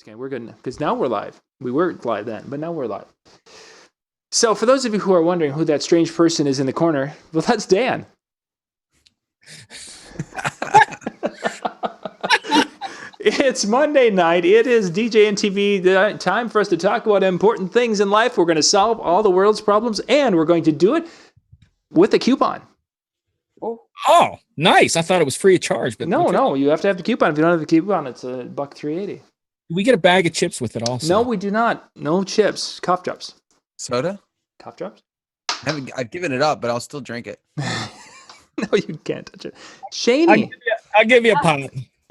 Okay, we're good because now we're live. We weren't live then, but now we're live. So for those of you who are wondering who that strange person is in the corner, well, that's Dan. It's Monday night. It is DJ and TV time for us to talk about important things in life. We're going to solve all the world's problems, and we're going to do it with a coupon. Oh, nice. I thought it was free of charge. But No, you have to have the coupon. If you don't have the coupon, it's $1.380. We get a bag of chips with it also. No, we do not. No chips. Cough drops. Soda? Cough drops? I've given it up, but I'll still drink it. No, you can't touch it. Shaney. I'll give you a pop.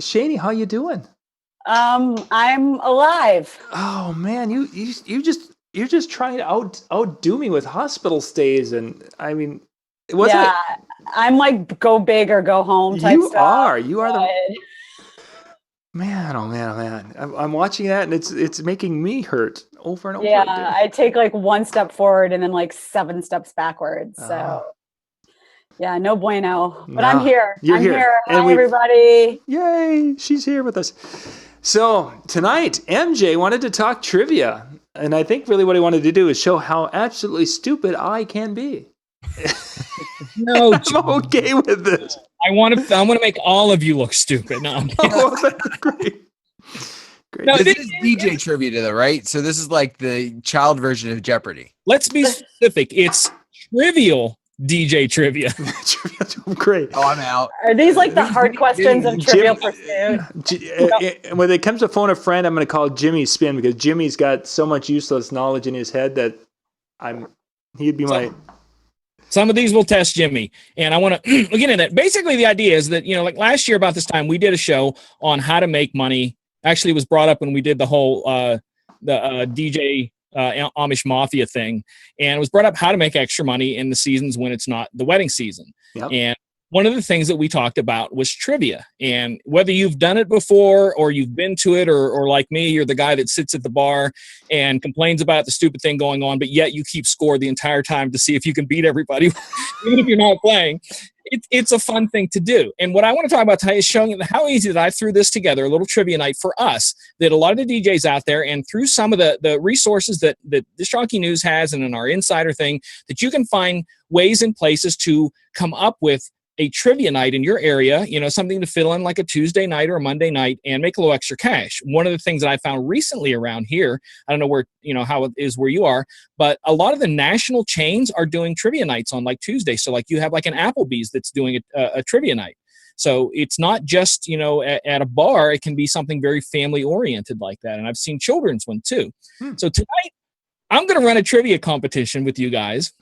Shaney, how you doing? I'm alive. Oh man, you're just trying to outdo me with hospital stays, and I mean, I'm like go big or go home type stuff. You are the man. Oh man. I'm watching that, and it's making me hurt over and over. Yeah, again. I take like one step forward and then like 7 steps backwards. So. Yeah, no bueno. But I'm here. You're here. Hi, everybody. Yay, she's here with us. So tonight, MJ wanted to talk trivia. And I think really what he wanted to do is show how absolutely stupid I can be. No, I'm okay with this. I want to make all of you look stupid. No, oh, that's great. Great. No, this is DJ trivia, though, right? So this is like the child version of Jeopardy. Let's be specific. It's trivial DJ trivia. Great. Oh, I'm out. Are these like the hard questions of Trivial Pursuit? When it comes to phone a friend, I'm going to call Jimmy Spin because Jimmy's got so much useless knowledge in his head that he'd be my... Some of these will test Jimmy, and I want to get into that. Basically, the idea is that, like last year about this time, we did a show on how to make money. Actually, it was brought up when we did the whole DJ Amish Mafia thing, and it was brought up how to make extra money in the seasons when it's not the wedding season. Yep. And one of the things that we talked about was trivia, and whether you've done it before or you've been to it, or like me, you're the guy that sits at the bar and complains about the stupid thing going on, but yet you keep score the entire time to see if you can beat everybody, even if you're not playing. It's a fun thing to do. And what I want to talk about tonight is showing how easy that I threw this together, a little trivia night for us, that a lot of the DJs out there, and through some of the resources that Disc Jockey News has and in our insider thing, that you can find ways and places to come up with a trivia night in your area, something to fill in like a Tuesday night or a Monday night and make a little extra cash. One of the things that I found recently around here, I don't know where, how it is where you are, but a lot of the national chains are doing trivia nights on like Tuesday. So like you have like an Applebee's that's doing a trivia night. So it's not just, at a bar, it can be something very family oriented like that. And I've seen children's one too. So tonight I'm going to run a trivia competition with you guys.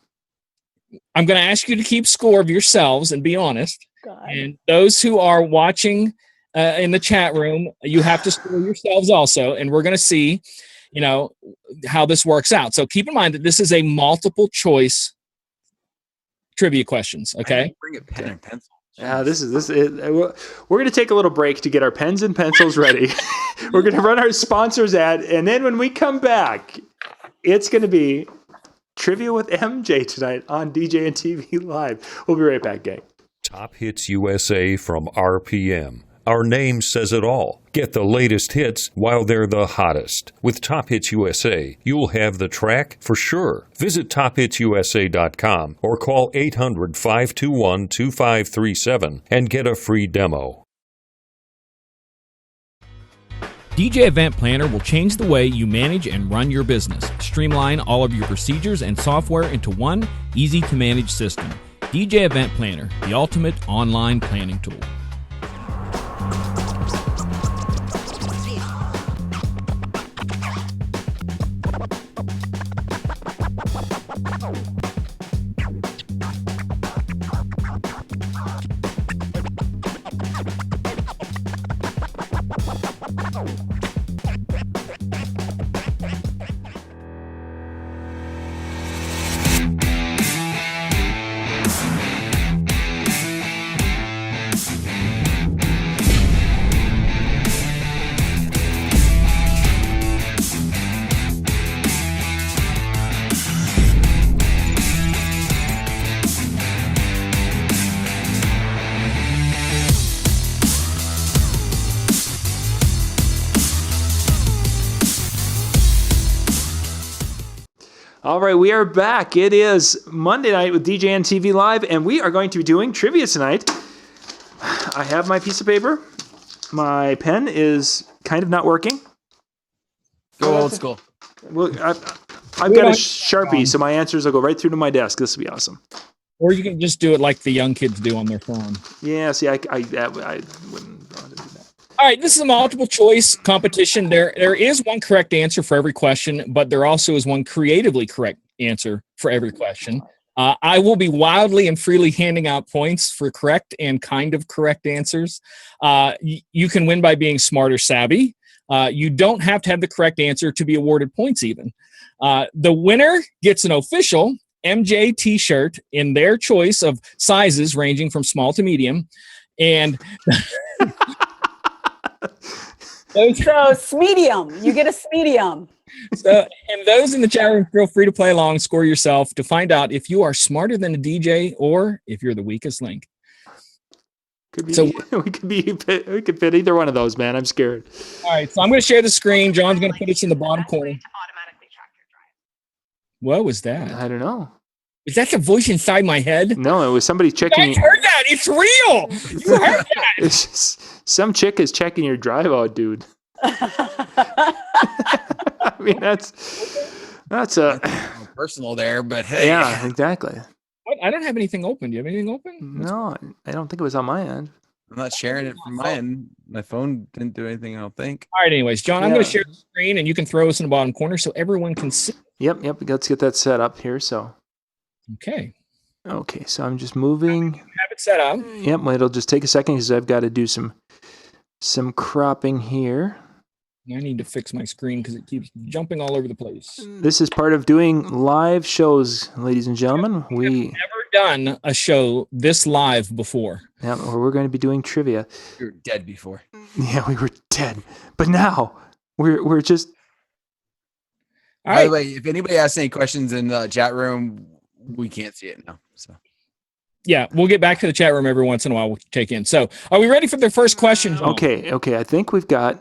I'm going to ask you to keep score of yourselves and be honest. God. And those who are watching in the chat room, you have to score yourselves also. And we're going to see, how this works out. So keep in mind that this is a multiple choice trivia questions. Okay. Bring a pen and pencil. Yeah, we're going to take a little break to get our pens and pencils ready. We're going to run our sponsors ad. And then when we come back, it's going to be Trivia with MJ tonight on DJ and TV Live. We'll be right back, gang. Top Hits USA from RPM. Our name says it all. Get the latest hits while they're the hottest. With Top Hits USA, you'll have the track for sure. Visit tophitsusa.com or call 800-521-2537 and get a free demo. DJ Event Planner will change the way you manage and run your business. Streamline all of your procedures and software into one easy-to-manage system. DJ Event Planner, the ultimate online planning tool. All right, we are back. It is Monday night with DJ and TV Live, and we are going to be doing trivia tonight. I have my piece of paper. My pen is kind of not working. Go old school. Well, I've got a Sharpie, so my answers will go right through to my desk. This will be awesome. Or you can just do it like the young kids do on their phone. Yeah, see, I wouldn't want to do that. All right, this is a multiple choice competition. There is one correct answer for every question, but there also is one creatively correct answer for every question. I will be wildly and freely handing out points for correct and kind of correct answers. You can win by being smart or savvy. You don't have to have the correct answer to be awarded points even. The winner gets an official MJ t-shirt in their choice of sizes ranging from small to medium. And So medium, you get a medium. and those in the chat room, feel free to play along, score yourself to find out if you are smarter than a DJ or if you're the weakest link. Could be, So- we could fit either one of those, man. I'm scared. All right, so I'm going to share the screen. John's going to put us in the bottom corner. What was that? I don't know. Is that the voice inside my head? No, it was somebody You checking. guys heard that? It's real. You heard that? It's just, some chick is checking your drive out, dude. I mean, that's a Personal there, but hey. yeah, exactly. What? I don't have anything open. Do you have anything open? No, I don't think it was on my end. I'm not sharing it from my end. My phone didn't do anything, I don't think. All right, anyways, John, I'm going Yeah. to share the screen and you can throw us in the bottom corner so everyone can see. Yep. Let's get that set up here. So, Okay. okay, so I'm just moving. Have it set up. Yep, well, it'll just take a second because I've got to do some cropping here. I need to fix my screen because it keeps jumping all over the place. This is part of doing live shows, ladies and gentlemen. We Never done a show this live before. yeah, or we're going to be doing trivia. You were dead before. Yeah, we were dead, but now we're just All By right. the way, if anybody asks any questions in the chat room, we can't see it now. So Yeah, we'll get back to the chat room every once in a while. We'll take in. So, are we ready for the first question? John? okay. I think we've got.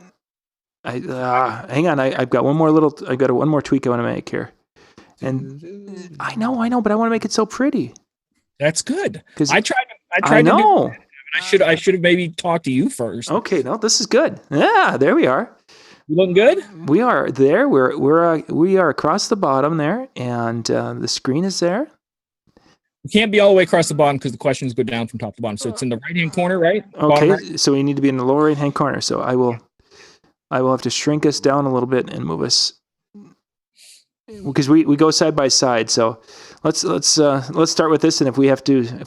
Hang on. I've got one more one more tweak I want to make here, and I know, but I want to make it so pretty That's good. because I tried I to do know. that. I should have maybe talked to you first. Okay, no, this is good. Yeah, there we are. You looking good? We are there. We are across the bottom there, and the screen is there. You can't be all the way across the bottom because the questions go down from top to bottom. So it's in the right-hand corner, right? Bottom Okay, right? so we need to be in the lower right hand corner. So I will have to shrink us down a little bit and move us because we go side by side. So let's start with this, and if I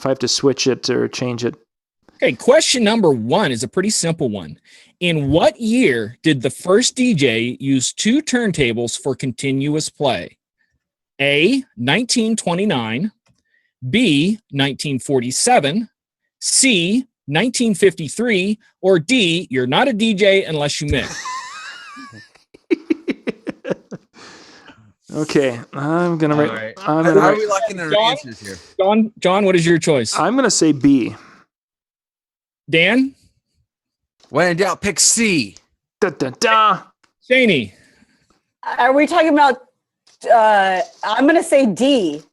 have to switch it or change it. Okay, question number 1 is a pretty simple one. In what year did the first DJ use 2 turntables for continuous play? A, 1929, B, 1947, C, 1953, or D, you're not a DJ unless you mix. Okay, I'm gonna all write. right. I'm How gonna are write. we locking in our John? answers here? John, what is your choice? I'm gonna say B. Dan? When in doubt, pick C. Da, da, da. Shaney? Are we talking about? I'm gonna say D.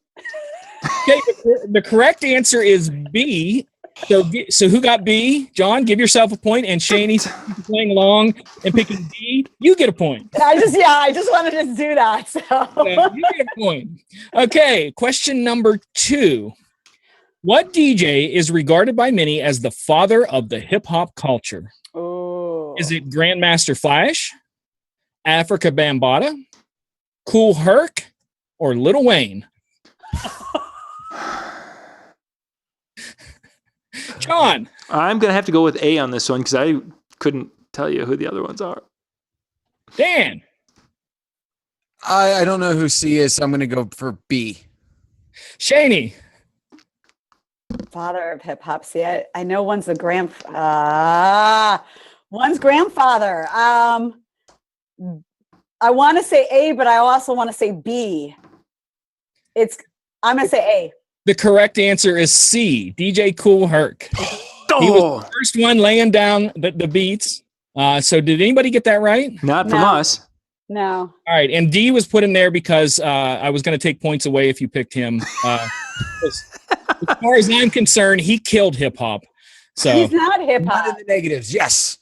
Okay, the correct answer is B. So who got B? John, give yourself a point, and Shaney, playing along and picking D, you get a point. I just wanted to do that. So You get a point. Okay, question number 2. What DJ is regarded by many as the father of the hip hop culture? Ooh. Is it Grandmaster Flash, Africa Bambaataa, Cool Herc, or Lil Wayne? John, I'm gonna have to go with A on this one because I couldn't tell you who the other ones are. Dan, I don't know who C is, so I'm going to go for B. Shaney, Father of hip hop. See, I know one's the one's grandfather. I want to say A, but I also want to say B. I'm gonna say A. the correct answer is C, DJ Cool Herc. He Oh, was the first one laying down the beats. So did anybody get that right? not from No. us. No. All right, and D was put in there because I was going to take points away if you picked him. As far as I'm concerned, he killed hip hop. So He's not hip None hop. of the negatives. Yes.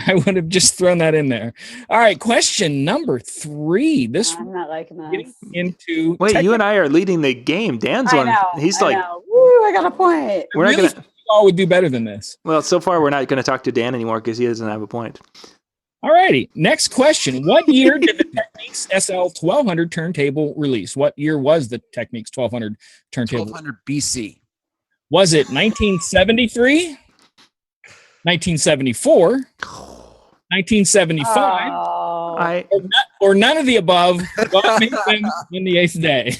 I would have just thrown that in there. All right, question number 3. This I'm not liking getting this. into Wait, you and I are leading the game. Dan's I one. know. He's I like, know. Woo, I got a point. we're not really gonna. all would do better than this. Well, so far we're not gonna talk to Dan anymore because he doesn't have a point. All righty. Next question. What year did the Technics SL 1200 turntable release? What year was the Technics 1200 turntable? 1200 BC. Was it 1973, 1974, 1975, Oh. or none of the above? God made them in the 8th day.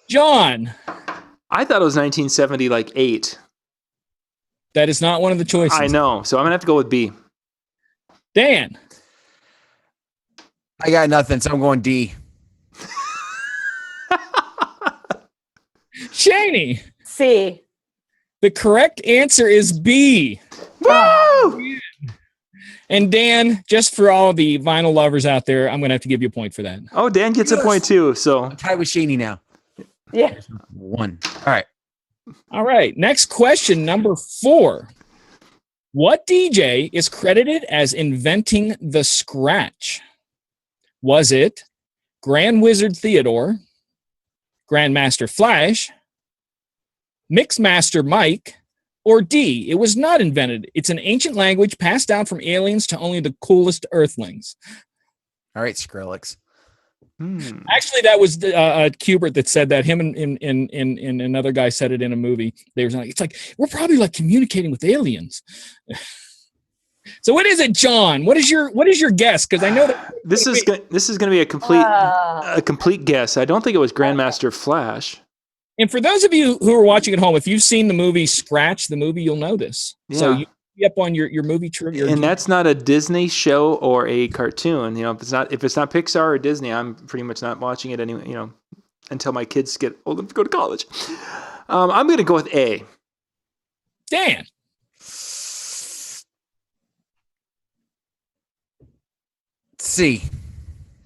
John, I thought it was 1970, like 8. that is not one of the choices. I know, so I'm gonna have to go with B. Dan, I got nothing, so I'm going D. Shaney, C. the correct answer is B. Woo! And Dan, just for all the vinyl lovers out there, I'm going to have to give you a point for that. Oh, Dan gets a point too. So I'm tied with Shaney now. Yeah. 1. All right. All right. Next question, number 4. What DJ is credited as inventing the scratch? Was it Grand Wizard Theodore, Grandmaster Flash, Mixmaster Mike, or D, it was not invented? It's an ancient language passed down from aliens to only the coolest earthlings. All right, Skrillex. Actually, that was Kubert that said that. Him and another guy said it in a movie. They were like, it's like, we're probably like communicating with aliens. So what is it, John? What is your guess? Because I know that this is going to be a complete guess. I don't think it was Grandmaster Flash. And for those of you who are watching at home, if you've seen the movie Scratch, the movie, you'll know this. So Yeah. you be up on your movie trivia. And that's not a Disney show or a cartoon. You know, if it's not Pixar or Disney, I'm pretty much not watching it anyway. You know, until my kids get old enough to go to college. I'm going to go with A. Dan. C.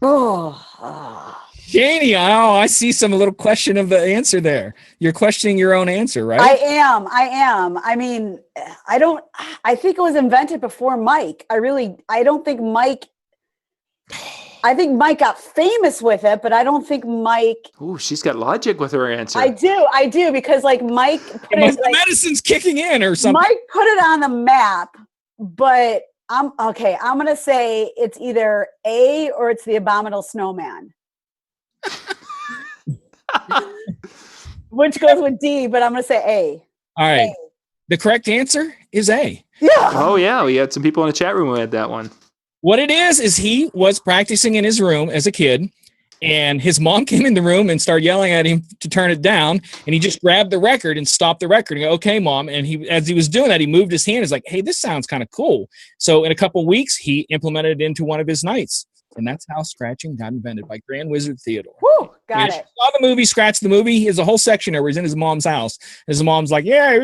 Oh. Janie, I see some little question of the answer there. You're questioning your own answer, right? I am. I mean, I think it was invented before Mike. I think Mike got famous with it, but I don't think Mike. Ooh, she's got logic with her answer. I do because like Mike put the medicine's kicking in or something. Mike put it on the map, but I'm going to say it's either A or it's the Abominable Snowman. Which goes with D, but I'm going to say A. All right. A. The correct answer is A. Yeah. Oh, yeah. We had some people in the chat room who had that one. What it is he was practicing in his room as a kid, and his mom came in the room and started yelling at him to turn it down, and he just grabbed the record and stopped the record and go, okay, Mom. And as he was doing that, he moved his hand. He's like, hey, this sounds kind of cool. So in a couple of weeks, he implemented it into one of his nights. And that's how scratching got invented by Grand Wizard Theodore. Woo, got And it. if you saw the movie Scratch the Movie, he has a whole section there where he's in his mom's house. His mom's like, yeah,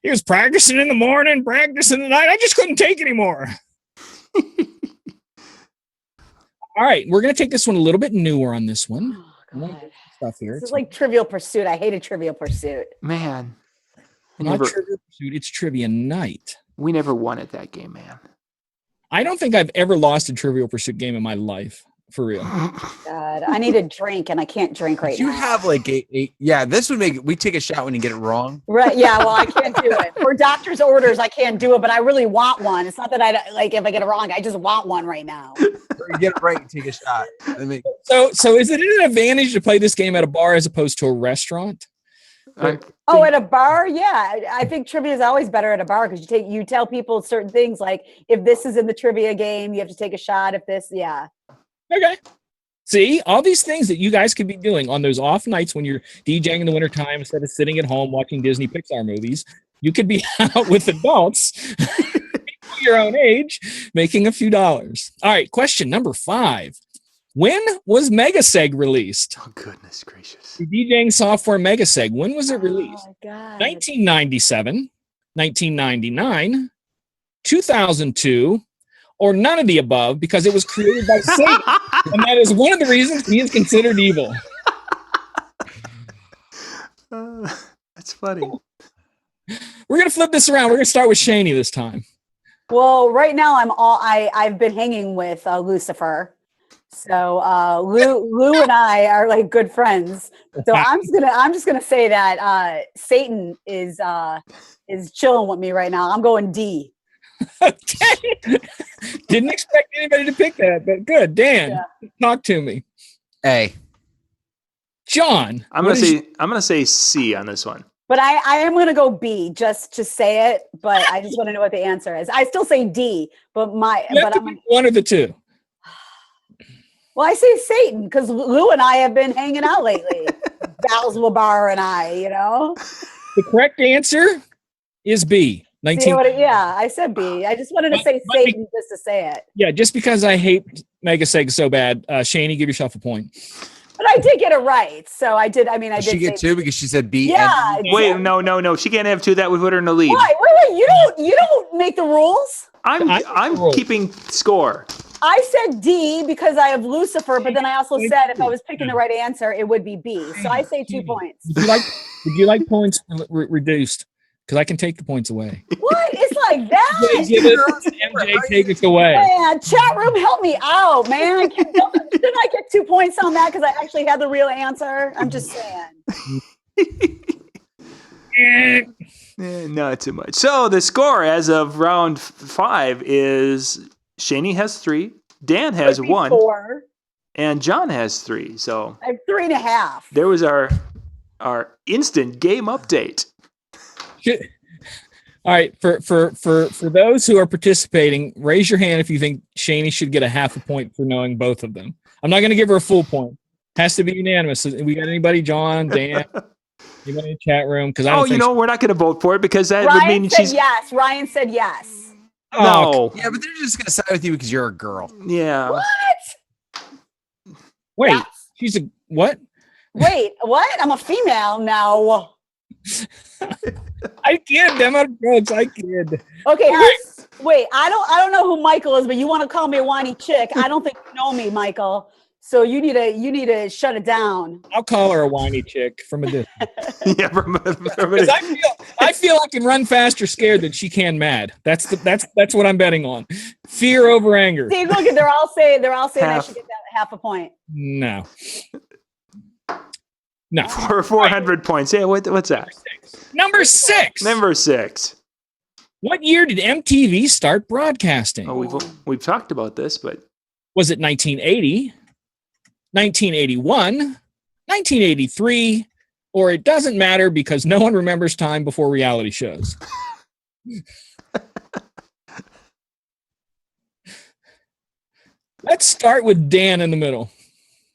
he was practicing in the morning, practicing at night. I just couldn't take anymore. All right, we're going to take this one a little bit newer on this one. Oh, God. Stuff here. This is like Trivial Pursuit. I hated Trivial Pursuit. Man. Not Trivia Pursuit, it's Trivia Night. We never won at that game, man. I don't think I've ever lost a Trivial Pursuit game in my life, for real. God, I need a drink and I can't drink right You now. have like this would make it, we take a shot when you get it wrong. Right? Yeah. Well, I can't do it. For doctor's orders, I can't do it. But I really want one. It's not that I like if I get it wrong. I just want one right now. Or you get it right, you take a shot. So is it an advantage to play this game at a bar as opposed to a restaurant? Oh, at a bar? Yeah. I think trivia is always better at a bar because you tell people certain things like if this is in the trivia game, you have to take a shot. If this, yeah. Okay. See, all these things that you guys could be doing on those off nights when you're DJing in the wintertime instead of sitting at home watching Disney Pixar movies, you could be out with adults your own age making a few dollars. All right, question number 5. When was Megaseg released? Oh, goodness gracious. The DJing software Megaseg. When was it released? Oh, God. 1997, 1999, 2002, or none of the above because it was created by Satan. And that is one of the reasons he is considered evil. That's funny. We're going to flip this around. We're going to start with Shani this time. Well, right now I've been hanging with Lucifer. So Lou and I are like good friends. So I'm just gonna say that Satan is chilling with me right now. I'm going D. Okay. Didn't expect anybody to pick that, but good. Dan, talk to me. A. John. I'm gonna say C on this one. But I am gonna go B just to say it. But I just want to know what the answer is. I still say D, but I'm one of the two. Well, I say Satan because Lou and I have been hanging out lately. Balswabar and I, The correct answer is B. 19. I said B. I just wanted to say Satan just to say it. Yeah, just because I hate Mega Sega so bad. Shani, give yourself a point. But I did get it right. So I did. I mean, I did. She get two because she said B. Yeah. Wait, no. She can't have two. That would put her in the lead. Wait. You don't make the rules. I'm keeping score. I said D because I have Lucifer, but then I also said if I was picking the right answer, it would be B. So I say 2 points. Would you like points reduced? Because I can take the points away. What? It's like that. MJ, take it away. Man, chat room, help me out, man. Didn't I get 2 points on that because I actually had the real answer? I'm just saying. Not too much. So the score as of round 5 is Shani has 3, Dan has 1, 4. and John has 3. So I have 3.5. there was our instant game update. All right, for those who are participating, raise your hand if you think Shani should get a half a point for knowing both of them. I'm not going to give her a full point. Has to be unanimous. We got anybody? John, Dan, anybody in the chat room? Because we're not going to vote for it because that would Ryan mean said she's yes. Ryan said yes. no. Yeah, but they're just gonna side with you because you're a girl. Yeah. What? Wait, she's a what? Wait, what? I'm a female now. I kid. I'm out of drugs. I kid. Okay, wait. I don't know who Michael is, but you want to call me a whiny chick? I don't think you know me, Michael. So you need to shut it down. I'll call her a whiny chick from a distance. Yeah, from Because I feel I can run faster scared than she can mad. That's what I'm betting on. Fear over anger. See, look, they're all saying I should get that half a point. No. for 400 points. Yeah, what's that? Number 6. Number 6. What year did MTV start broadcasting? Oh, we've talked about this, but was it 1980, 1981, 1983, or it doesn't matter because no one remembers time before reality shows? Let's start with Dan in the middle.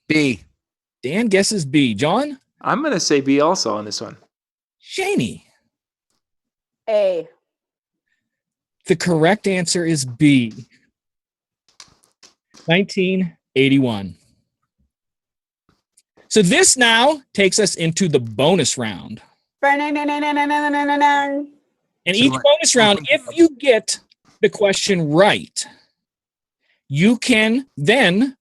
B. Dan guesses B. John? I'm going to say B also on this one. Shani? A. The correct answer is B. 1981. So this now takes us into the bonus round. And each bonus round, if you get the question right, you can then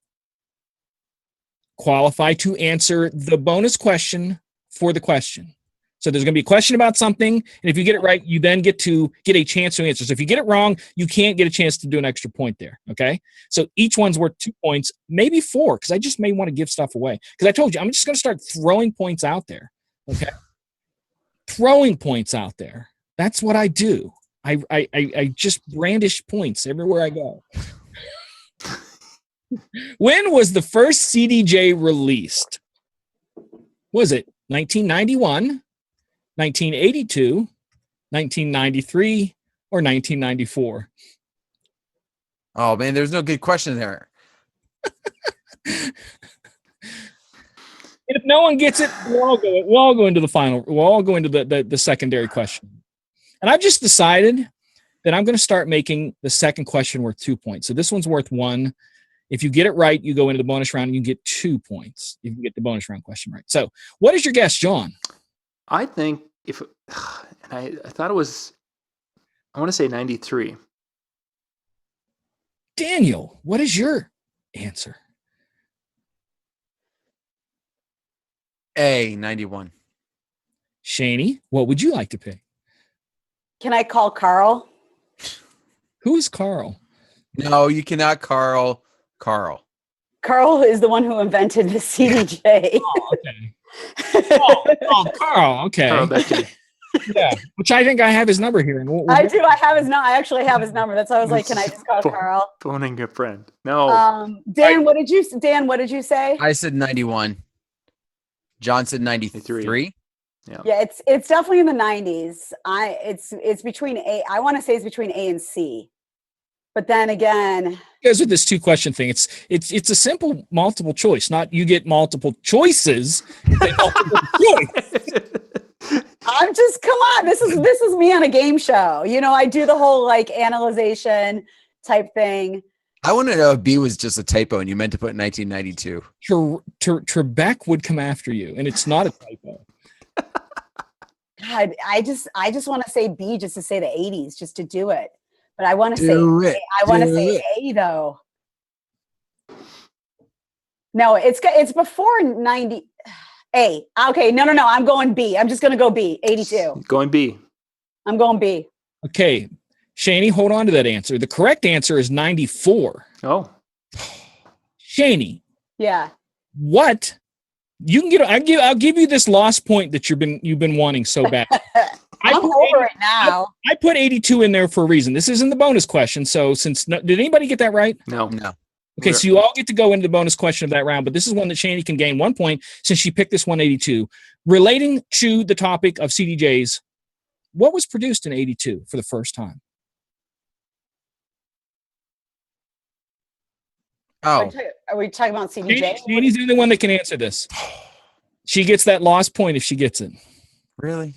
qualify to answer the bonus question for the question. So there's going to be a question about something, and if you get it right, you then get a chance to answer. So if you get it wrong, you can't get a chance to do an extra point there, okay? So each one's worth 2 points, maybe 4, because I just may want to give stuff away. Because I told you, I'm just going to start throwing points out there, okay? Throwing points out there. That's what I do. I just brandish points everywhere I go. When was the first CDJ released? Was it 1991, 1982, 1993, or 1994? Oh man, there's no good question there. And if no one gets it, we'll all go into the final. We'll all go into the secondary question. And I've just decided that I'm going to start making the second question worth 2 points. So this one's worth 1. If you get it right, you go into the bonus round and you get 2 points. You can get the bonus round question right. So what is your guess, John? I think I thought it was, I want to say 93. Daniel, what is your answer? A, 91. Shaney, what would you like to pick? Can I call Carl? Who is Carl? No, you cannot Carl. Carl is the one who invented the CDJ. Oh, okay. Carl. Okay. Carl Becky. Yeah. Which I think I have his number here. And I do. I have his number. I actually have his number. That's why I was like, can I just call Carl? Phoning a friend. No. Dan, what did you say? I said 91. John said 93. Yeah, it's definitely in the 90s. It's between A. I want to say it's between A and C. But then again, goes with this 2-question thing. It's a simple multiple choice, not you get multiple choices. Multiple choice. I'm just come on. This is me on a game show. You know, I do the whole like analyzation type thing. I want to know if B was just a typo and you meant to put 1992. Trebek would come after you, and it's not a typo. God, I just want to say B just to say the 80s, just to do it. But I want to say A though. No, it's before 90. A. Okay, no. I'm going B. I'm just going to go B. 82. Going B. I'm going B. Okay, Shaney, hold on to that answer. The correct answer is 94. Oh. Shaney. Yeah. What? You can get. I'll give you this lost point that you've been wanting so bad. I'm over it now. I put 82 in there for a reason. This isn't the bonus question. So did anybody get that right? No. Okay, so you all get to go into the bonus question of that round, but this is one that Shaney can gain 1 point since she picked this 182. Relating to the topic of CDJs, what was produced in 82 for the first time? Oh, Are we talking about CDJ? Shaney's the only one that can answer this. She gets that lost point if she gets it. really?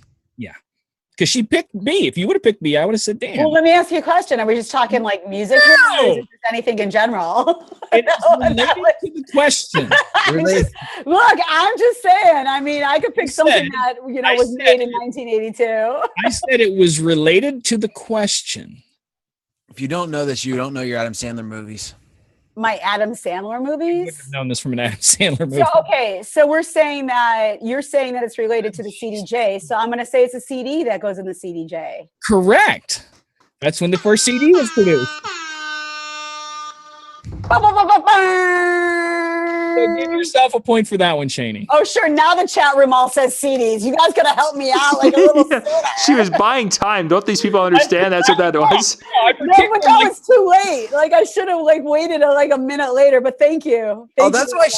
Because she picked B. If you would have picked B, I would have said, damn. Well, let me ask you a question. Are we just talking like music here, or is it just anything in general? It's related to the question. Look, I'm just saying. I mean, I could pick something that was made in 1982. I said it was related to the question. If you don't know this, you don't know your Adam Sandler movies. My Adam Sandler I would movies. have known this from an Adam Sandler movie. So okay, so you're saying that it's related to the CDJ. So I'm going to say it's a CD that goes in the CDJ. Correct. That's when the first CD was produced. So give yourself a point for that one, Shaney. Oh, sure. Now the chat room all says CDs. You guys got to help me out like a little Yeah. She was buying time. Don't these people understand that's what that was? No, but that was too late. Like I should have waited a minute later. But thank you. That's why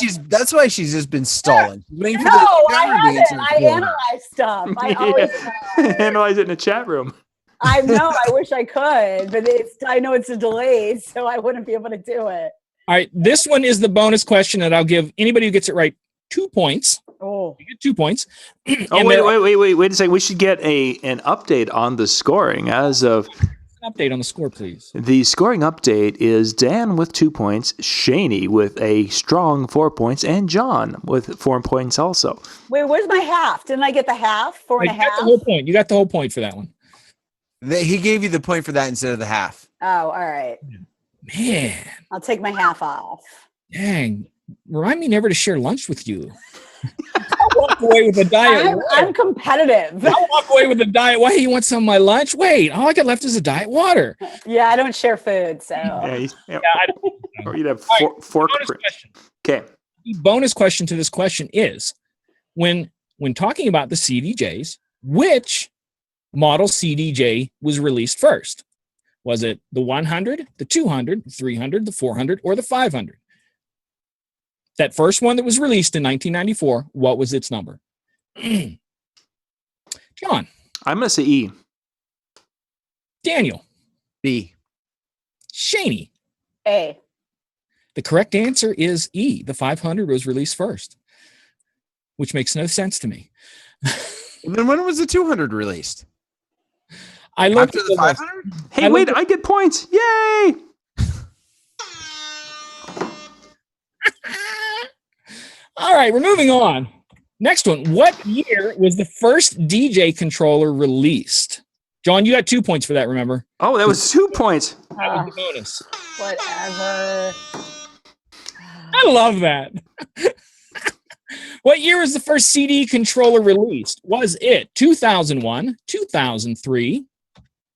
she's just been stalling. No, I haven't. I analyze stuff. I always Analyze it in the chat room. I know. I wish I could, but I know it's a delay, so I wouldn't be able to do it. All right. This one is the bonus question that I'll give anybody who gets it right 2 points. Oh, You get 2 points. Oh, wait a second. We should get an update on the scoring as of An update on the score, please. the scoring update is Dan with 2 points, Shaney with a strong 4 points, and John with 4 points also. wait, where's my half? Didn't I get the half? Four and a You got half? the whole point. You got the whole point for that one. He gave you the point for that instead of the half. Oh, all right. Man, I'll take my half off. dang. Remind me never to share lunch with you. I'll walk away with a diet. I'm competitive. I'll walk away with a diet. Why, you want some of my lunch? Wait, all I got left is a diet water. Yeah, I don't share food, so Or you'd have All right, fork. bonus question. Okay. The bonus question to this question is, when talking about the CDJs, which model CDJ was released first? Was it the 100, the 200, the 300, the 400, or the 500? That first one that was released in 1994, what was its number? John, I'm going to say E. Daniel, B. Shaney. A. The correct answer is E. The 500 was released first, which makes no sense to me. Then when was the 200 released? I looked After at the the list. 500? Hey, I wait, looked I get points. Yay! All right, we're moving on. Next one. What year was the first DJ controller released? John, you got 2 points for that, remember? Oh, that was 2 points. That was the bonus. Whatever. I love that. What year was the first CD controller released? Was it 2001, 2003,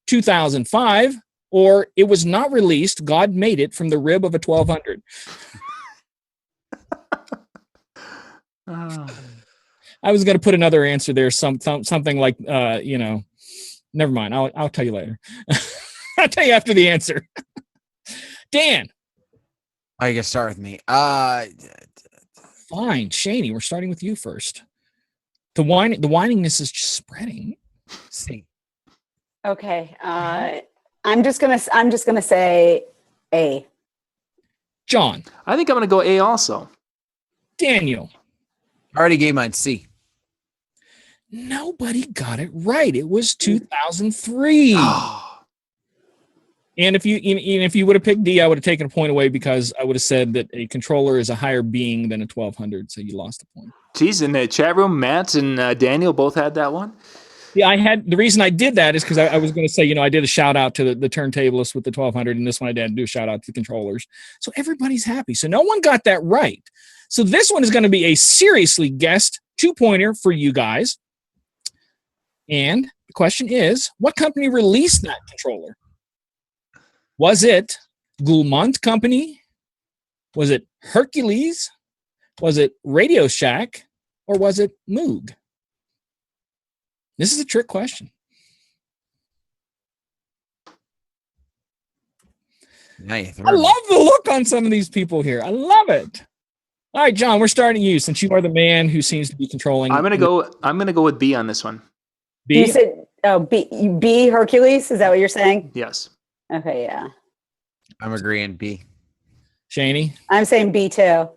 2005, or it was not released? God made it from the rib of a 1200. I was going to put another answer there, something like, never mind. I'll tell you later. I'll tell you after the answer. Dan. Oh, you can start with me. Fine. Shaney, we're starting with you first. The whininess is just spreading. C. Okay. I'm just gonna say A. John. I think I'm going to go A also. Daniel. I already gave mine C. Nobody got it right. It was 2003. And if you would have picked D, I would have taken a point away because I would have said that a controller is a higher being than a 1200. So you lost a point. Geez, in the chat room, Matt and Daniel both had that one. Yeah, the reason I did that is because I was going to say, I did a shout out to the turntablists with the 1200, and this one I did do a shout out to the controllers. So everybody's happy. So no one got that right. So this one is going to be a seriously guessed 2-pointer for you guys. And the question is, what company released that controller? Was it Gaumont Company? Was it Hercules? Was it Radio Shack? Or was it Moog? This is a trick question. Nice. I love the look on some of these people here. I love it. All right, John, we're starting you since you are the man who seems to be controlling. I'm gonna go with B on this one. B. You said B Hercules. Is that what you're saying? Yes. Okay, yeah. I'm agreeing B. Shaney. I'm saying B too.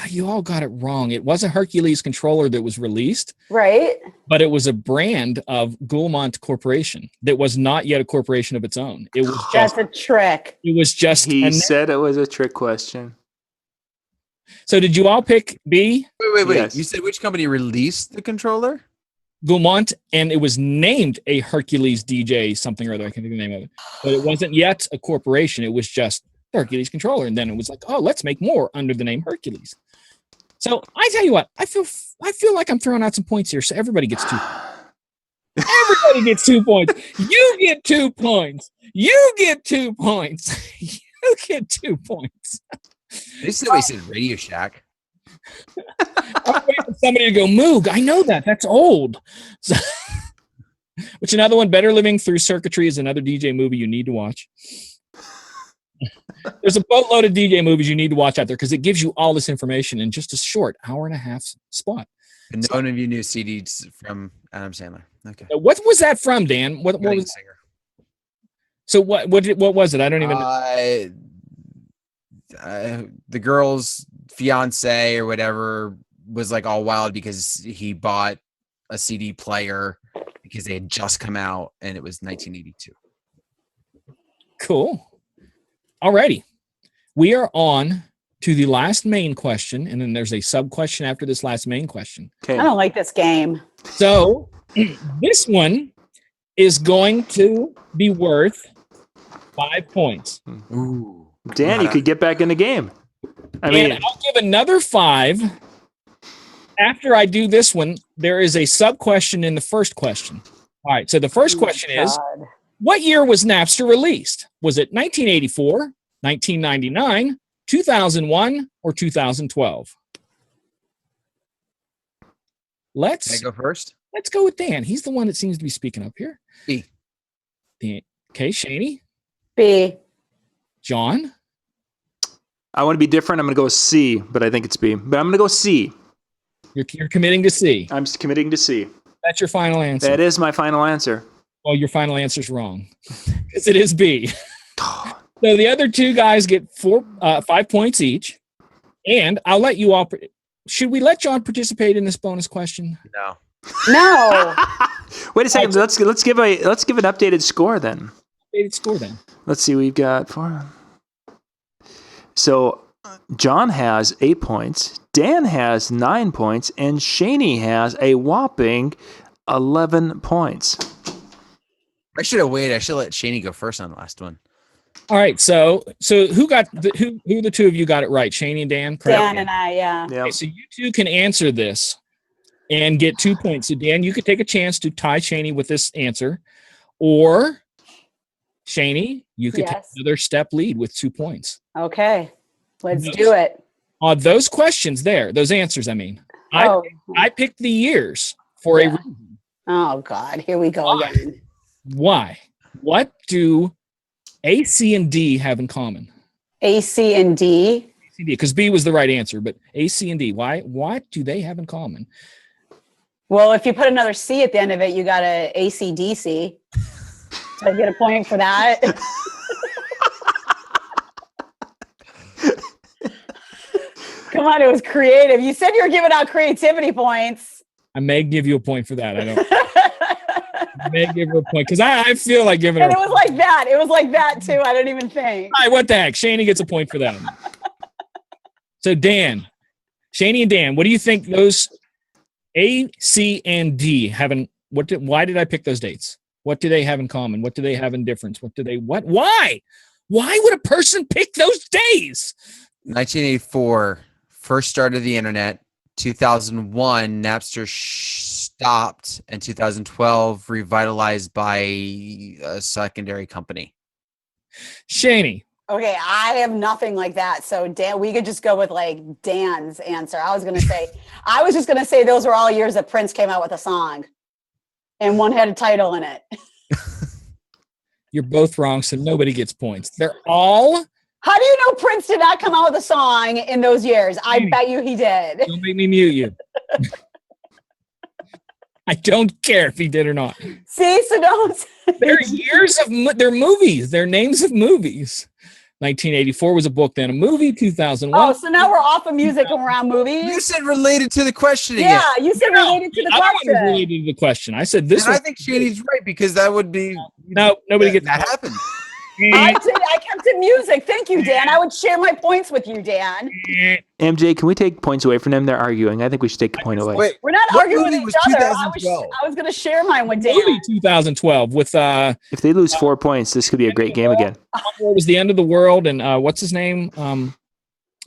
You all got it wrong. It was a Hercules controller that was released, Right? but it was a brand of Gaumont Corporation that was not yet a corporation of its own. It was just. That's a trick. It was just. He said it was a trick question. So did you all pick B? Wait. Yes. You said which company released the controller? Gaumont, and it was named a Hercules DJ something or other. I can't think of the name of it, but it wasn't yet a corporation. It was just the Hercules controller, and then it was like, oh, let's make more under the name Hercules. So I tell you what, I feel like I'm throwing out some points here, so everybody gets 2. Everybody gets 2 points. You get 2 points. You get 2 points. You get 2 points. They said Radio Shack. I'm waiting for somebody to go, Moog. I know that. That's old. So, which another one, Better Living Through Circuitry, is another DJ movie you need to watch. There's a boatload of DJ movies you need to watch out there because it gives you all this information in just a short hour-and-a-half spot. And none of you knew CDs from Adam Sandler. Okay. What was that from, Dan? What Wedding was? Singer. So what was it? I don't even know. The girl's fiance or whatever was like all wild because he bought a CD player because they had just come out and it was 1982. Cool. Alrighty. We are on to the last main question, and then there's a sub question after this last main question. Okay. I don't like this game. So this one is going to be worth 5 points. Ooh. Dan, you could get back in the game. I mean, And I'll give another 5. After I do this one, there is a sub question in the first question. All right. So the first question is, God. what year was Napster released? Was it 1984, 1999, 2001, or 2012? Can I Let's go first? go with Dan. He's the one that seems to be speaking up here. B. Okay, Shaney, B. John. I want to be different. I'm going to go C, but I think it's B. But I'm going to go C. You're committing to C. I'm committing to C. That's your final answer. That is my final answer. Well, your final answer's wrong because it is B. So the other two guys get 5 points each, and I'll let you all. Should we let John participate in this bonus question? No. No. Wait a second. Let's give an updated score then. Updated score then. Let's see. We've got 4. So John has 8 points. Dan has 9 points, and Shaney has a whopping 11 points. I should have waited. I should have let Shaney go first on the last one. All right. So who got who the two of you got it right? Shaney and Dan. Correct? Dan and I, yeah. Yeah. Okay, so you two can answer this and get 2 points. So Dan, you could take a chance to tie Shaney with this answer, or Shaney, you could Yes. take another step lead with 2 points. Okay. Let's Yes. do it. On those questions there, those answers, I mean, Oh, I picked the years for Yeah. a reason. oh God. Here we go Why? again. Why? What do A, C, and D have in common? A, C, and D. Because B was the right answer, but A, C, and D. Why? What do they have in common? Well, if you put another C at the end of it, you got a ACDC. So I get a point for that. Come on, it was creative. You said you were giving out creativity points. I may give you a point for that. I don't. I may give her a point because I feel like giving her. And it was like that. It was like that too. I didn't even think. All right, what the heck? Shaney gets a point for that. So Dan, Shaney and Dan, what do you think those A, C, and D have in? Why did I pick those dates? What do they have in common? What do they have in difference? Why? Why would a person pick those days? 1984, first start of the internet. 2001, Napster stopped, and 2012 revitalized by a secondary company. Shaney, Okay, I have nothing like that. So Dan, we could just go with like Dan's answer. I was just gonna say those were all years that Prince came out with a song. And one had a title in it. you're both wrong, so nobody gets points. They're all. How do you know Prince did not come out with a song in those years? I bet you he did. Don't make me mute you. I don't care if he did or not. See, so don't. They're years of they're movies. They're names of movies. 1984 was a book, then a movie. 2001. Oh, so now we're off of music and we're on You movies. said related to the question again. Yeah, you said related to the other one was question. related to the question. I said this And I one. think Shaney's right because that would be No, nobody gets that happened. I kept it music. Thank you, Dan. I would share my points with you, Dan. MJ, can we take points away from them? They're arguing. I think we should take a point away. Wait, We're not What arguing with movie each was other. 2012? I was going to share mine with Dan. movie 2012 with If they lose 4 points, this could be a great game again. what was the end of the world and what's his name?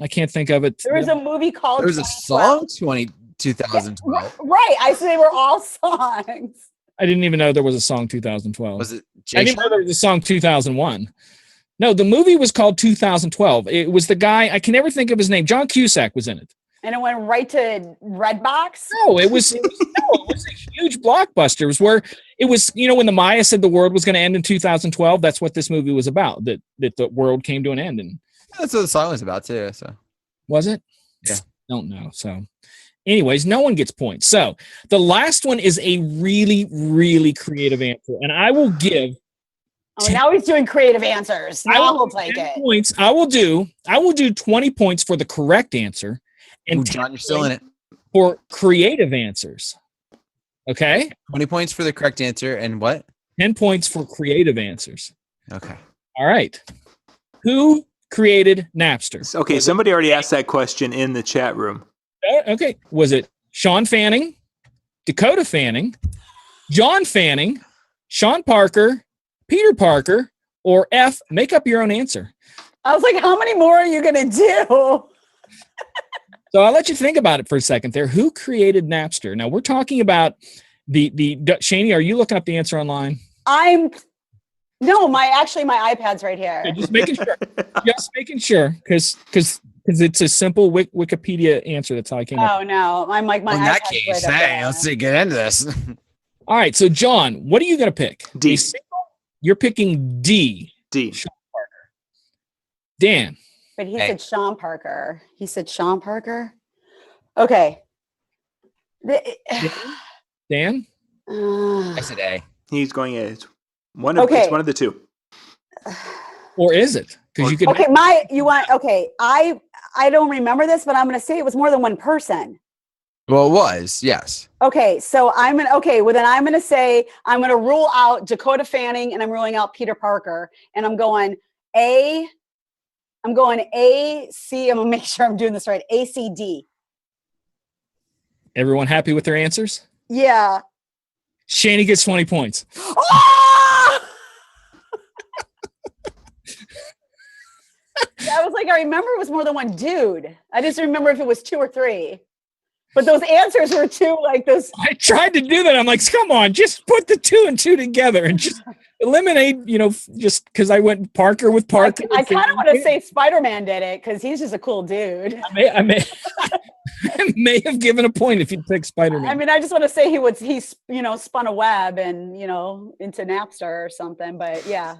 I can't think of it. There was a movie called. there was a 2012. song 2012. Right. I said they were all songs. I didn't even know there was a song 2012. Was it I Jay didn't know there was a song 2001. No, the movie was called 2012. It was the guy, I can never think of his name. John Cusack was in it. And it went right to Redbox. No, it was a huge blockbuster. It was where it was, when the Maya said the world was going to end in 2012, that's what this movie was about, that the world came to an end. And That's what the song was about too. So was it? Yeah. Don't know. So anyways, no one gets points. So the last one is a really, really creative answer. And I will give Oh, now he's doing creative answers. Now we'll take 10 it. points. I will do 20 points for the correct answer and Ooh, 10 John, you're still in it. for creative answers. Okay? 20 points for the correct answer and what? 10 points for creative answers. Okay. All right. Who created Napster? Okay, somebody already asked that question in the chat room. Okay. Was it Sean Fanning, Dakota Fanning, John Fanning, Sean Parker, Peter Parker, or F, make up your own answer? I was like, how many more are you going to do? So I'll let you think about it for a second there. Who created Napster? Now we're talking about the Shaney, are you looking up the answer online? No, my iPad's right here. Okay, just making sure. Just making sure, because it's a simple Wikipedia answer. That's how I came up. Oh no, I'm like my Well, in that iPad's case, right up hey, there. let's get into this. All right, so John, what are you going to pick? D. A single? You're picking D. D. Dan. But he Hey. said Sean Parker. He said Sean Parker. Okay. Dan? I said A. He's going A. It's one Okay. it's one of the two. Or is it? Because you could. Okay, I don't remember this, but I'm going to say it was more than one person. Well, it was, yes. Okay, so I'm going to say I'm going to rule out Dakota Fanning and I'm ruling out Peter Parker and I'm going A, C, I'm going to make sure I'm doing this right. A, C, D. Everyone happy with their answers? Yeah. Shaney gets 20 points. Oh! like I remember it was more than one dude. I just remember if it was 2 or 3. But those answers were too like this. I tried to do that. I'm like, come on, just put the 2 and 2 together and just eliminate, just because I went Parker with Parker. I kind of want to say Spider-Man did it because he's just a cool dude. I may I may have given a point if you'd picked Spider-Man. I mean, I just want to say he spun a web and into Napster or something. But yeah,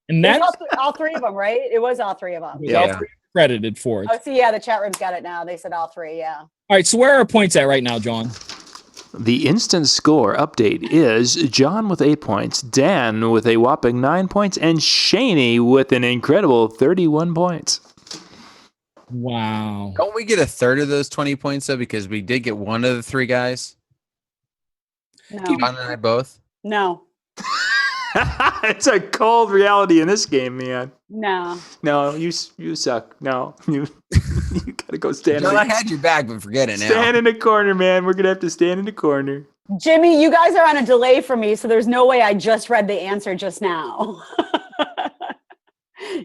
and it was that's all 3 of them, right? It was all 3 of them. all Yeah. three credited for it. Oh, see, yeah, the chat room's got it now. They said all 3. Yeah. All right, so where are our points at right now, John? The instant score update is John with 8 points, Dan with a whopping 9 points, and Shaney with an incredible 31 points. Wow. Don't we get a third of those 20 points though? Because we did get one of the 3 guys. No. John and I both. No. It's a cold reality in this game, man. No. No, you suck. No, you gotta go stand. John, I had your back, but forget it now. Stand in the corner, man. We're gonna have to stand in the corner. Jimmy, you guys are on a delay for me, so there's no way I just read the answer just now.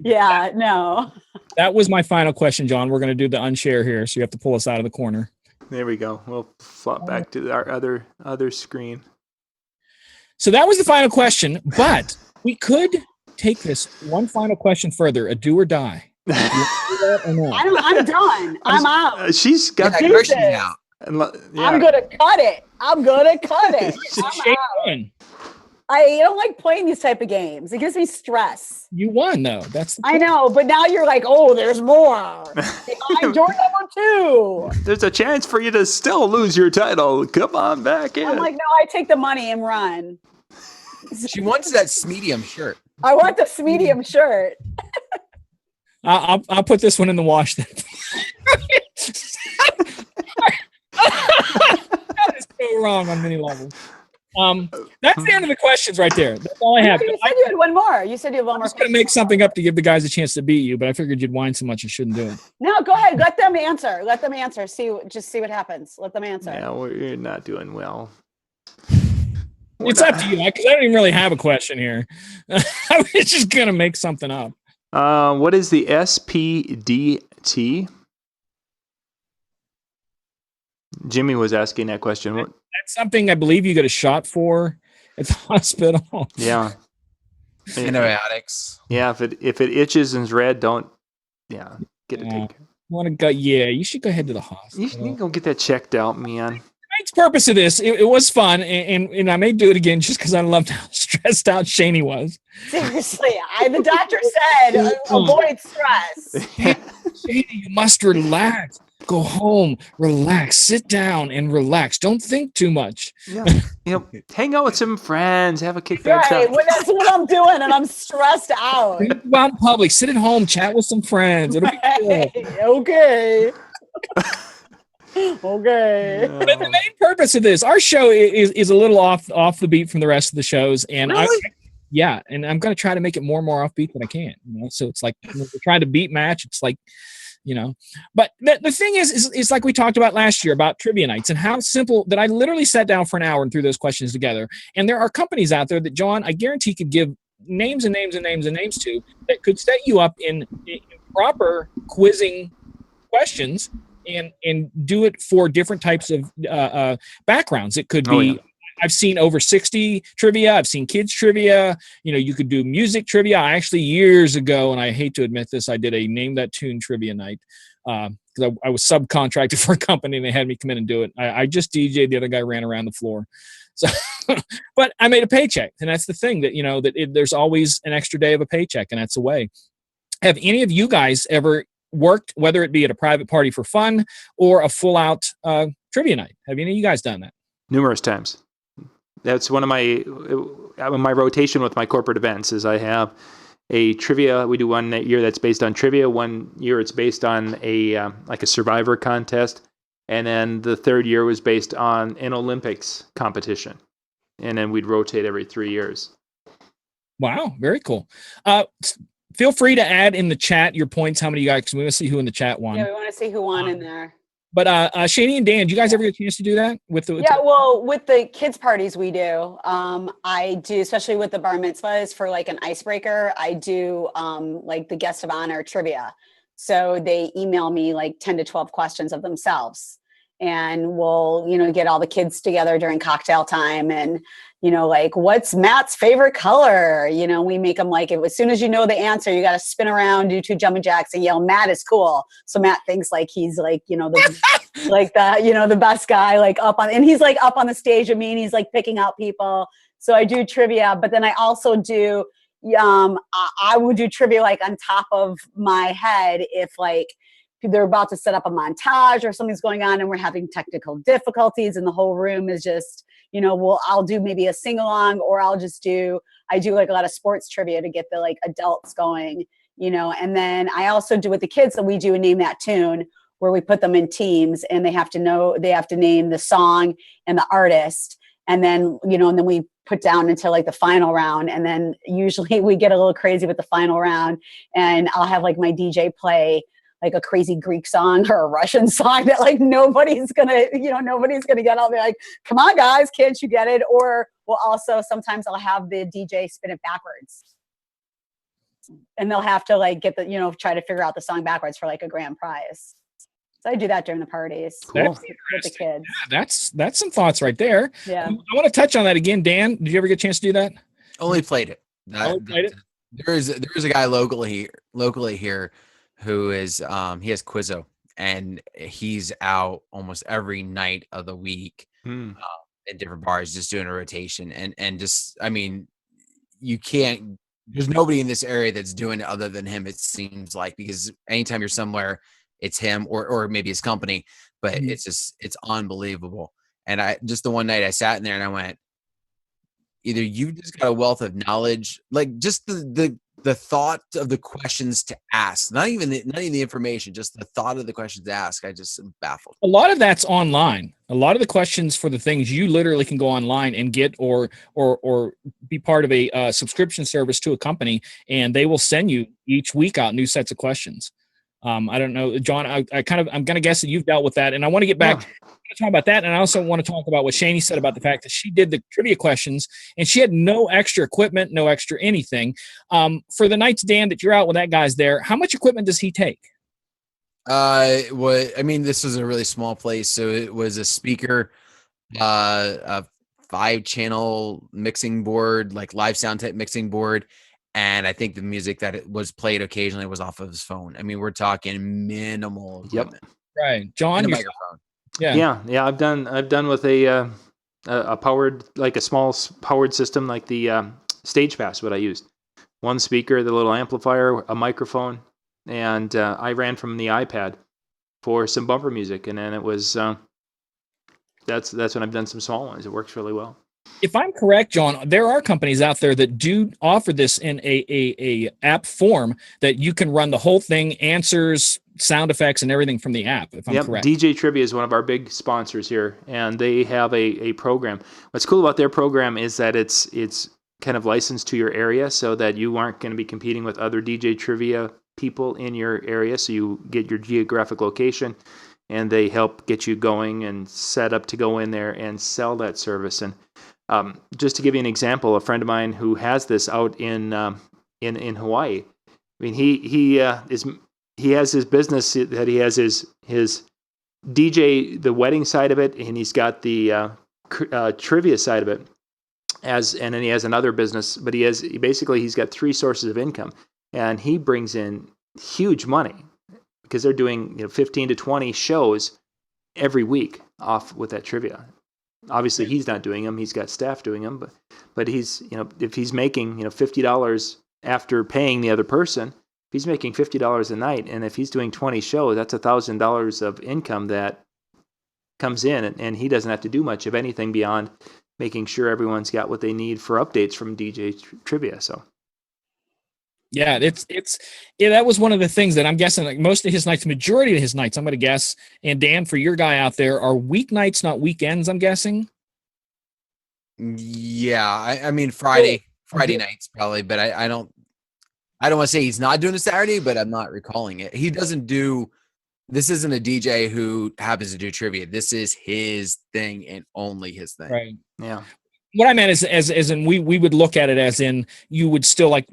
Yeah, no. That was my final question, John. We're going to do the unshare here, so you have to pull us out of the corner. There we go. We'll flop back to our other screen. So that was the final question, but we could take this one final question further, a do or die. Do you want to do that or not? I'm done. I'm out. She's got. Yeah, Christian's out. I'm gonna cut it. I'm Shake out. on. I don't like playing these type of games. It gives me stress. You won, though. That's the I point. know, but now you're like, oh, there's more. I'm door number 2. There's a chance for you to still lose your title. Come on back in. I'm like, no, I take the money and run. She wants that medium shirt. I want this medium shirt. I'll put this one in the wash then. That is so wrong on many levels. That's the end of the questions right there. That's all I have. You said you had one more. You said you had one I'm more. just going to make something up to give the guys a chance to beat you, but I figured you'd whine so much you shouldn't do it. No, go ahead. Let them answer. Let them answer. Just see what happens. Let them answer. Yeah, we're not doing well. It's up to you, because I don't even really have a question here. I was just going to make something up. What is the SPDT? Jimmy was asking that question. What? That's something I believe you get a shot for at the hospital. Yeah. Antibiotics. Yeah, if it itches and is red, don't. Yeah, get it Yeah. taken. Want to go? Yeah, you should go ahead to the hospital. You can go get that checked out, man. The purpose of this, it was fun, and I may do it again just because I loved how stressed out Shaney was. Seriously, the doctor said avoid stress. Shaney, you must relax. Go home, relax, sit down and relax. Don't think too much. Yeah, hang out with some friends, have a kickback. Right, well, that's what I'm doing, and I'm stressed out. Go out in public, sit at home, chat with some friends. It'll be cool. Okay. Okay. But the main purpose of this, our show is a little off the beat from the rest of the shows, and Really? and I'm going to try to make it more and more offbeat than I can. So it's like we're trying to beat match. It's like, but the thing is like we talked about last year about trivia nights and how simple that I literally sat down for an hour and threw those questions together. And there are companies out there that John, I guarantee, could give names and names and names and names to that could set you up in proper quizzing questions and do it for different types of backgrounds. It could be. Oh, yeah. I've seen over 60 trivia. I've seen kids trivia. You could do music trivia. I actually, years ago, and I hate to admit this, I did a Name That Tune trivia night because I was subcontracted for a company and they had me come in and do it. I just DJ'd. The other guy ran around the floor. So, but I made a paycheck, and that's the thing that there's always an extra day of a paycheck, and that's the way. Have any of you guys ever worked, whether it be at a private party for fun or a full-out trivia night? Have any of you guys done that? Numerous times. That's one of my rotation with my corporate events is I have a trivia. We do one year that's based on trivia. 1 year it's based on a survivor contest. And then the third year was based on an Olympics competition. And then we'd rotate every 3 years. Wow, very cool. Feel free to add in the chat your points, how many you guys, because we want to see who in the chat won. Yeah, we want to see who won in there. But Shani and Dan, do you guys ever get a chance to do that? With the kids parties we do, I do, especially with the bar mitzvahs for like an icebreaker, I do like the guest of honor trivia. So they email me like 10 to 12 questions of themselves. And we'll, get all the kids together during cocktail time and, like, what's Matt's favorite color? We make them like, as soon as you know the answer, you got to spin around, do 2 jumping jacks and yell, Matt is cool. So Matt thinks like he's like, the best guy, like and he's like up on the stage with me and he's like picking out people. So I do trivia, but then I also do, I would do trivia like on top of my head if like they're about to set up a montage or something's going on and we're having technical difficulties and the whole room is just, I'll do maybe a sing along, or I do like a lot of sports trivia to get the like adults going, and then I also do with the kids that we do a Name That Tune, where we put them in teams and they have to name the song and the artist. And then, and then we put down until like the final round. And then usually we get a little crazy with the final round and I'll have like my DJ play like a crazy Greek song or a Russian song that like nobody's gonna get out there like, come on guys, can't you get it? Or sometimes I'll have the DJ spin it backwards. And they'll have to like get try to figure out the song backwards for like a grand prize. So I do that during the parties Cool. with the kids. Yeah, that's some thoughts right there. Yeah. I want to touch on that again. Dan, did you ever get a chance to do that? Only played it. Only played it? There is a guy locally here who is he has Quizzo, and he's out almost every night of the week in different bars, just doing a rotation. And just, I mean, there's nobody in this area that's doing it other than him, it seems like, because anytime you're somewhere, it's him or maybe his company, but it's unbelievable. And the one night I sat in there and I went, either you just got a wealth of knowledge, like just the thought of the questions to ask, not even the information, just the thought of the questions to ask. I just am baffled. A lot of that's online. A lot of the questions for the things you literally can go online and get or be part of a subscription service to a company, and they will send you each week out new sets of questions. I don't know, John, I'm going to guess that you've dealt with that. And I want to get back to talk about that. And I also want to talk about what Shani said about the fact that she did the trivia questions and she had no extra equipment, no extra anything. For the nights, Dan, that you're out with that guy's there, how much equipment does he take? This was a really small place. So it was a speaker, a 5-channel mixing board, like live sound type mixing board. And I think the music that it was played occasionally was off of his phone. I mean, we're talking minimal equipment. Right. John, And a microphone. Yeah. I've done with a powered, like a small powered system, like the Stage Pass, what I used. One speaker, the little amplifier, a microphone, and I ran from the iPad for some bumper music. And then it was, that's when I've done some small ones. It works really well. If I'm correct, John, there are companies out there that do offer this in a app form that you can run the whole thing, answers, sound effects, and everything from the app, if I'm correct. DJ Trivia is one of our big sponsors here, and they have a program. What's cool about their program is that it's kind of licensed to your area so that you aren't going to be competing with other DJ Trivia people in your area, so you get your geographic location, and they help get you going and set up to go in there and sell that service. And just to give you an example, a friend of mine who has this out in Hawaii. I mean, he has his business that he has his DJ, the wedding side of it, and he's got the trivia side of it, and then he has another business. But he's got 3 sources of income, and he brings in huge money because they're doing 15 to 20 shows every week off with that trivia. Obviously, he's not doing them; he's got staff doing them. But he's if he's making $50 after paying the other person, if he's making $50 a night, and if he's doing 20 shows, that's $1,000 of income that comes in, and he doesn't have to do much of anything beyond making sure everyone's got what they need for updates from DJ Trivia. So. Yeah, that was one of the things that I'm guessing, like most of his nights, majority of his nights, I'm going to guess, and Dan, for your guy out there, are weeknights, not weekends, I'm guessing? Yeah, I mean Friday nights probably, but I don't want to say he's not doing a Saturday, but I'm not recalling it. This isn't a DJ who happens to do trivia. This is his thing and only his thing. Right. Yeah. what I meant is as in we would look at it as in you would still like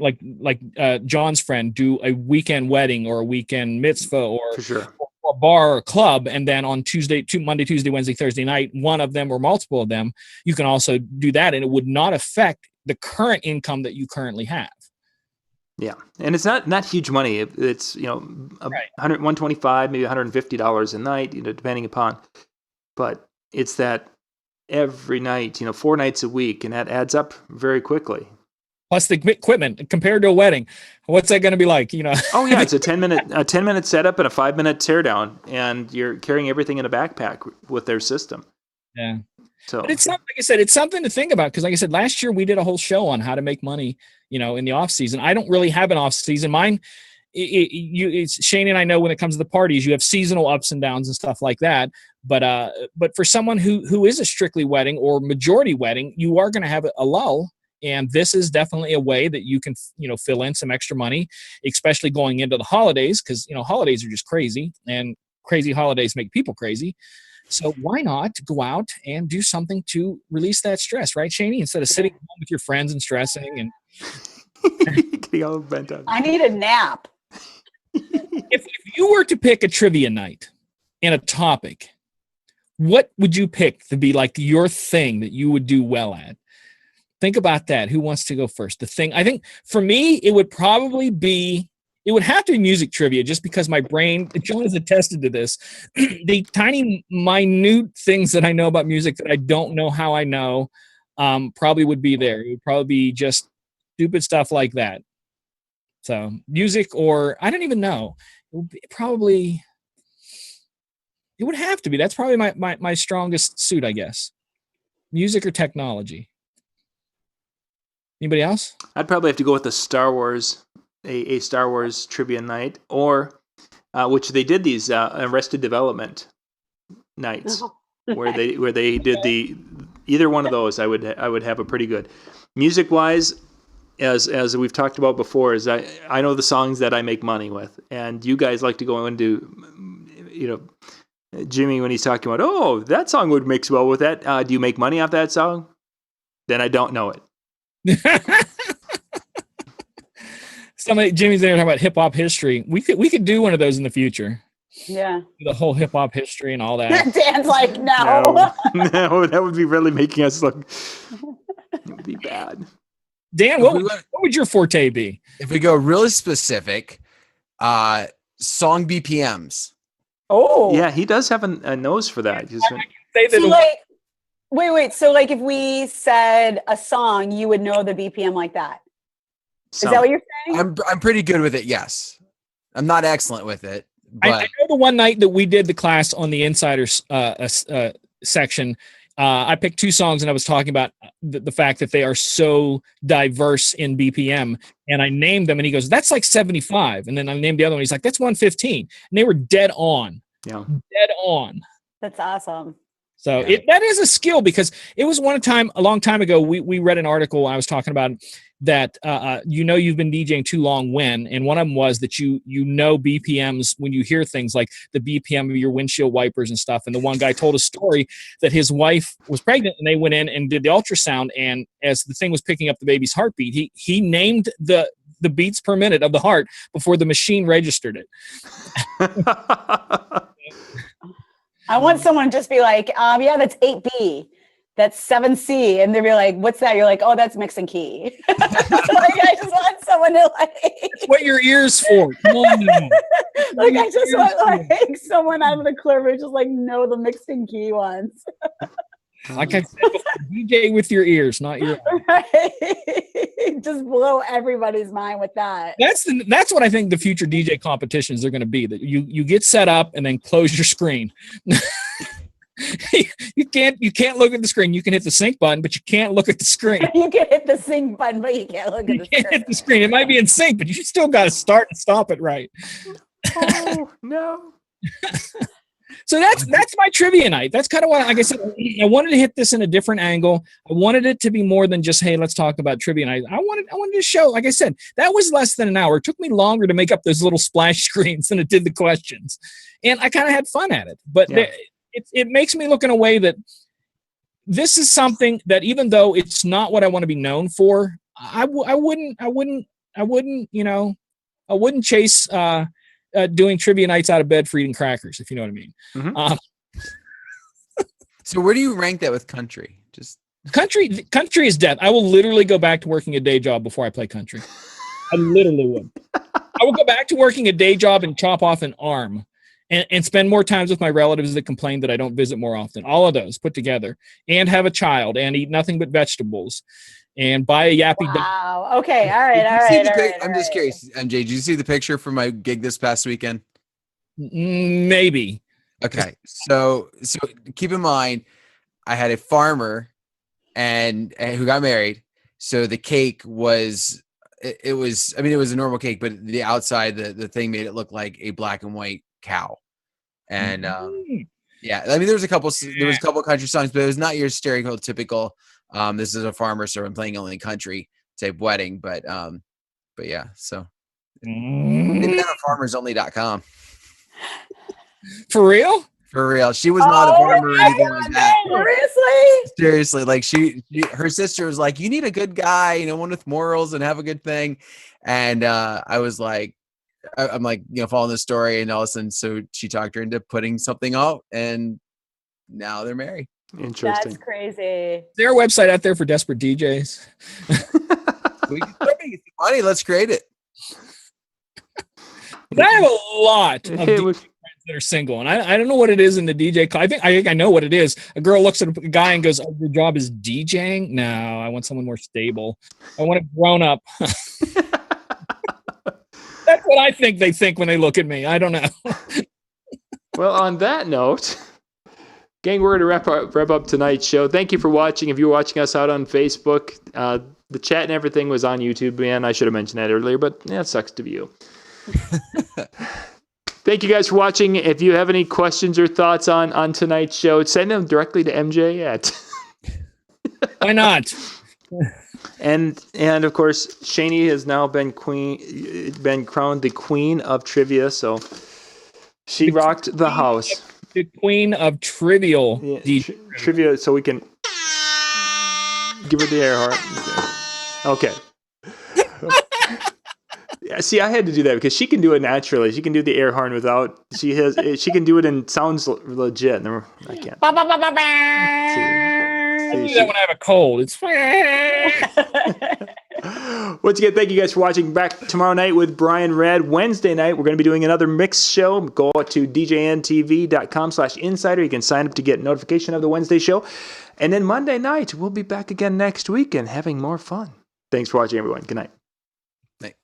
John's friend do a weekend wedding or a weekend mitzvah or For sure. a bar or club, and then on Monday, Tuesday, Wednesday, Thursday night, one of them or multiple of them, you can also do that, and it would not affect the current income that you currently have. Yeah, and it's not huge money. It's Right. 125, maybe $150 a night, depending upon. But it's that every night, 4 nights a week, and that adds up very quickly. Plus the equipment compared to a wedding, what's that going to be like? Oh yeah, it's a 10-minute setup and a 5-minute teardown, and you're carrying everything in a backpack with their system. Yeah. So, But it's something, like I said, it's something to think about because, like I said, last year we did a whole show on how to make money, in the off season. I don't really have an off season. Mine, it's Shane and I know when it comes to the parties, you have seasonal ups and downs and stuff like that. But for someone who is a strictly wedding or majority wedding, you are going to have a lull. And this is definitely a way that you can, fill in some extra money, especially going into the holidays, because, holidays are just crazy, and crazy holidays make people crazy. So why not go out and do something to release that stress, right, Shaney? Instead of sitting home with your friends and stressing. And getting all bent out. I need a nap. if you were to pick a trivia night and a topic, what would you pick to be like your thing that you would do well at? Think about that. Who wants to go first? The thing, I think for me, it would have to be music trivia just because my brain, John has attested to this, the tiny, minute things that I know about music that I don't know how I know probably would be there. It would probably be just stupid stuff like that. So music, or I don't even know. It would have to be. That's probably my strongest suit, I guess. Music or technology. Anybody else? I'd probably have to go with a Star Wars trivia night, or which they did these Arrested Development nights, where they did either one of those. I would have a pretty good music wise. As we've talked about before, is I know the songs that I make money with, and you guys like to go into, Jimmy, when he's talking about, oh, that song would mix well with that. Do you make money off that song? Then I don't know it. Jimmy's there talking about hip hop history. We could do one of those in the future. Yeah. The whole hip hop history and all that. Dan's like, no. No, that would be really making us look. It would be bad. Dan, what would your forte be? If we go really specific, song BPMs. Oh. Yeah, he does have a nose for that. Say So that wait. So like if we said a song, you would know the BPM like that. Is that what you're saying? I'm pretty good with it. Yes, I'm not excellent with it. But I know the one night that we did the class on the Insiders section, I picked 2 songs and I was talking about the fact that they are so diverse in BPM, and I named them and he goes, that's like 75. And then I named the other one. He's like, that's 115. And they were dead on. Yeah. Dead on. That's awesome. So that is a skill, because it was a long time ago, we read an article I was talking about that you've been DJing too long when, and one of them was that you know BPMs when you hear things like the BPM of your windshield wipers and stuff. And the one guy told a story that his wife was pregnant and they went in and did the ultrasound, and as the thing was picking up the baby's heartbeat, he named the beats per minute of the heart before the machine registered it. I want someone to just be like, yeah, that's 8B. That's 7C. And they'll be like, what's that? You're like, oh, that's mix and key. Like, I just want someone to That's what your ear's for. Come on now. like, I just want like someone out of the club who just like know the mix and key ones. Like I said before, DJ with your ears, not your eyes. Right? Just blow everybody's mind with that. That's what I think the future DJ competitions are going to be. That you get set up and then close your screen. You can't look at the screen. You can hit the sync button, but you can't look at the screen. You can hit the sync button, but you can't look at the screen. Hit the screen. It might be in sync, but you still got to start and stop it right. Oh no. So that's my trivia night. That's kind of why, like I said, I wanted to hit this in a different angle. I wanted it to be more than just, hey, let's talk about trivia night. I wanted to show, like I said, that was less than an hour. It took me longer to make up those little splash screens than it did the questions. And I kind of had fun at it. But it makes me look in a way that this is something that even though it's not what I want to be known for, I wouldn't chase doing trivia nights out of bed for eating crackers, if you know what I mean. Mhm. So where do you rank that with country? Just Country is death. I will literally go back to working a day job before I play country. I literally would. I will go back to working a day job and chop off an arm and spend more times with my relatives that complain that I don't visit more often. All of those put together, and have a child and eat nothing but vegetables and buy a yappy dog. Wow. Okay. All right. Did All you see right. the All pic- right. I'm just curious, MJ. Did you see the picture from my gig this past weekend? Maybe. Okay, so keep in mind, I had a farmer and who got married. So the cake was it was I mean it was a normal cake, but the outside the thing made it look like a black and white cow. And yeah, I mean there was a couple country songs, but it was not your stereotypical this is a farmer, so I'm playing only country type wedding, but yeah, so maybe not on farmersonly.com. For real? For real. She was not a farmer or anything like that. Seriously? Seriously. Like her sister was like, you need a good guy, one with morals and have a good thing. And I was like, I'm like, following the story, and all of a sudden, so she talked her into putting something out, and now they're married. Interesting. That's crazy. Is there a website out there for desperate DJs? We can start making some money. Let's create it. I have a lot of It would- DJ friends that are single, and I don't know what it is in the DJ. I think I know what it is. A girl looks at a guy and goes, "Oh, your job is DJing? No, I want someone more stable. I want a grown up." That's what I think they think when they look at me. I don't know. Well, on that note, gang, we're going to wrap up tonight's show. Thank you for watching. If you're watching us out on Facebook, the chat and everything was on YouTube, man. I should have mentioned that earlier, but yeah, it sucks to be you. Thank you guys for watching. If you have any questions or thoughts on tonight's show, send them directly to MJ at. Why not? And of course, Shani has now been crowned the queen of trivia, so she rocked the house. The queen of trivial Yeah, DJ. trivia, so we can give her the air horn. Okay. Yeah, see, I had to do that because she can do it naturally. She can do the air horn without. She can do it and sounds legit. I can't. I do that when I have a cold. It's Once again, thank you guys for watching. Back tomorrow night with Brian Redd. Wednesday night, we're going to be doing another mixed show. Go to djntv.com/insider. You can sign up to get notification of the Wednesday show. And then Monday night, we'll be back again next week and having more fun. Thanks for watching, everyone. Good night. Night.